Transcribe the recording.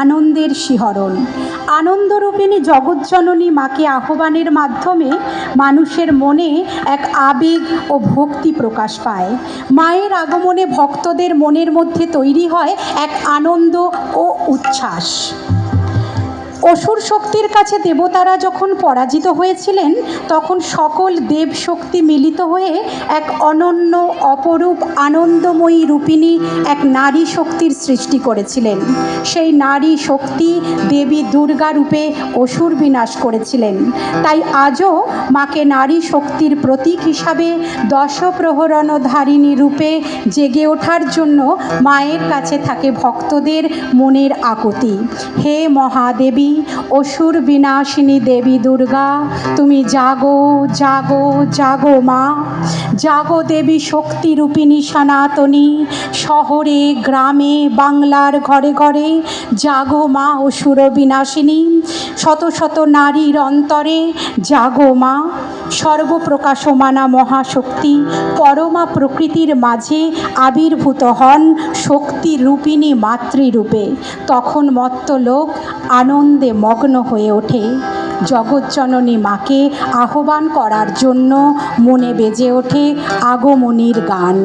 আনন্দের শিহরণ। আনন্দরূপিণী জগজ্জননী মাকে আহ্বানের মাধ্যমে মানুষের মনে এক আবেগ ও ভক্তি প্রকাশ পায়। মায়ের আগমনে ভক্তদের মনের মধ্যে তৈরি হয় এক আনন্দ ও উচ্ছ্বাস। অসুর শক্তির কাছে দেবতারা যখন পরাজিত হয়েছিলেন, তখন সকল দেব শক্তি মিলিত হয়ে এক অনন্য অপরূপ আনন্দময়ী রূপিণী এক নারী শক্তির সৃষ্টি করেছিলেন। সেই নারী শক্তি দেবী দুর্গা রূপে অসুর বিনাশ করেছিলেন। তাই আজও মাকে নারী শক্তির প্রতীক হিসাবে দশপ্রহরণধারিণী রূপে জেগে ওঠার জন্য মায়ের কাছে থাকে ভক্তদের মনের আকুতি। হে মহাদেবী, অসুর বিনাশিনী দেবী দুর্গা, তুমি জাগো জাগো জাগো মা। জাগো দেবী শক্তি রূপিণী সনাতনী, শহরে গ্রামে বাংলার ঘরে ঘরে জাগো মা অসুর বিনাশিনী। শত শত নারীর অন্তরে জাগো মা। সর্বপ্রকাশমানা মহাশক্তি পরমা প্রকৃতির মাঝে আবির্ভূত হন শক্তি রূপিণী মাতৃরূপে। তখন মত্ত লোক আনন্দে মগ্ন হয়ে ওঠে। জগজ্জননী মাকে আহ্বান করার জন্য মনে বেজে ওঠে আগমনীর গান।